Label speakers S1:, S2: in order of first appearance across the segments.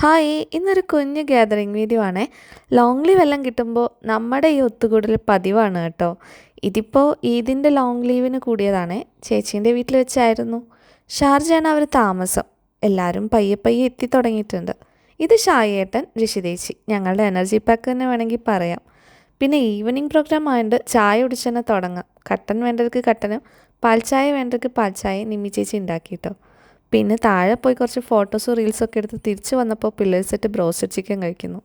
S1: Hi, ഇന്നൊരു കുഞ്ഞ് gathering video ആണേ. ലോങ് ലീവ് എല്ലാം കിട്ടുമ്പോൾ നമ്മുടെ ഈ ഒത്തുകൂടൽ പതിവാണ് കേട്ടോ. ഇതിപ്പോൾ ഈദിൻ്റെ ലോങ് ലീവിന് കൂടിയതാണേ. ചേച്ചീൻ്റെ വീട്ടിൽ വെച്ചായിരുന്നു. ഷാർജയാണ് അവർ താമസം. എല്ലാവരും പയ്യെ പയ്യെ എത്തി തുടങ്ങിയിട്ടുണ്ട്. ഇത് ഷായേട്ടൻ, ഋഷിതേച്ചി, ഞങ്ങളുടെ എനർജി പാക്ക് തന്നെ വേണമെങ്കിൽ പറയാം. പിന്നെ ഈവനിങ് പ്രോഗ്രാം ആയതുകൊണ്ട് ചായ കുടിച്ച് തന്നെ തുടങ്ങാം. കട്ടൻ വേണ്ടവർക്ക് കട്ടനും പാൽച്ചായ വേണ്ടവർക്ക് പാൽച്ചായ നിമ്മി ചേച്ചി ഉണ്ടാക്കിയിട്ടോ. പിന്നെ താഴെ പോയി കുറച്ച് ഫോട്ടോസും റീൽസൊക്കെ എടുത്ത് തിരിച്ചു വന്നപ്പോൾ പിള്ളേർ സെറ്റ് ബ്രോസ്റ്റഡ് ചിക്കൻ കഴിക്കുന്നു.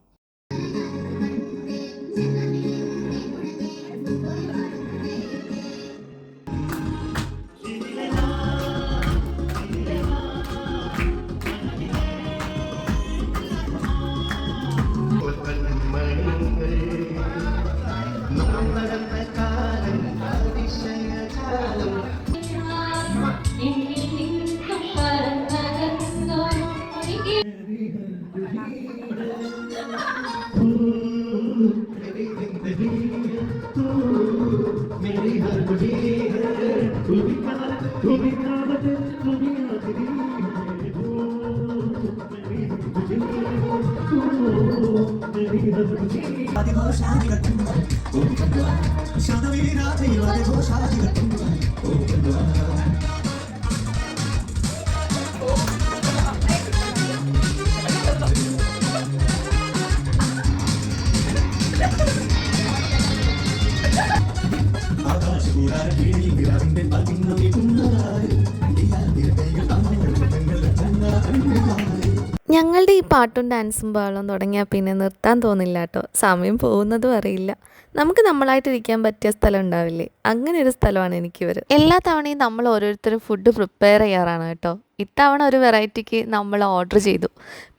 S1: ഞങ്ങളുടെ ഈ പാട്ടും ഡാൻസും ബഹളവും തുടങ്ങിയാൽ പിന്നെ നിർത്താൻ തോന്നില്ല കേട്ടോ. സമയം പോകുന്നതും അറിയില്ല. നമുക്ക് നമ്മളായിട്ടിരിക്കാൻ പറ്റിയ സ്ഥലം ഉണ്ടാവില്ലേ, അങ്ങനെ ഒരു സ്ഥലമാണ് എനിക്കിവർ. എല്ലാ തവണയും നമ്മൾ ഓരോരുത്തരും ഫുഡ് പ്രിപ്പയർ ചെയ്യാറാണ് കേട്ടോ. ഇത്തവണ ഒരു വെറൈറ്റിക്ക് നമ്മൾ ഓർഡർ ചെയ്തു.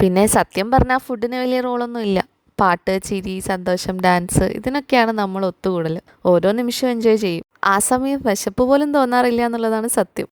S1: പിന്നെ സത്യം പറഞ്ഞാൽ ഫുഡിന് വലിയ റോളൊന്നും ഇല്ല. പാട്ട്, ചിരി, സന്തോഷം, ഡാൻസ്, ഇതിനൊക്കെയാണ് നമ്മൾ ഒത്തുകൂടൽ. ഓരോ നിമിഷവും എൻജോയ് ചെയ്യും. ആ സമയം വിശപ്പ് പോലും തോന്നാറില്ല എന്നുള്ളതാണ് സത്യം.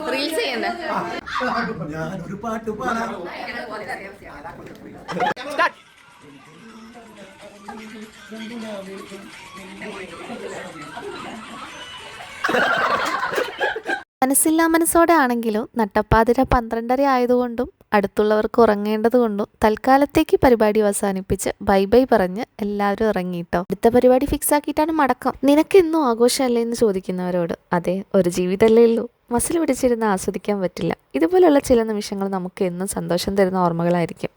S1: മനസ്സില്ലാ മനസ്സോടെ ആണെങ്കിലും നട്ടപ്പാതിര 12:30 ആയതുകൊണ്ടും അടുത്തുള്ളവർക്ക് ഉറങ്ങേണ്ടതുകൊണ്ടും തൽക്കാലത്തേക്ക് പരിപാടി അവസാനിപ്പിച്ച് ബൈ ബൈ പറഞ്ഞ് എല്ലാവരും ഇറങ്ങിയിട്ടോ. അടുത്ത പരിപാടി ഫിക്സ് ആക്കിയിട്ടാണ് മടക്കം. നിനക്കെന്നും ആഘോഷമല്ലേ എന്ന് ചോദിക്കുന്നവരോട്, അതെ, ഒരു ജീവിതമല്ലേ ഉള്ളൂ. മസിൽ പിടിച്ചിരുന്ന് ആസ്വദിക്കാൻ പറ്റില്ല. ഇതുപോലെയുള്ള ചില നിമിഷങ്ങൾ നമുക്ക് എന്നും സന്തോഷം തരുന്ന ഓർമ്മകളായിരിക്കും.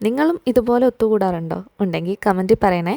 S1: നിങ്ങളും ഇതുപോലെ ഒത്തുകൂടാറുണ്ടോ? ഉണ്ടെങ്കിൽ കമൻറ്റിൽ പറയണേ.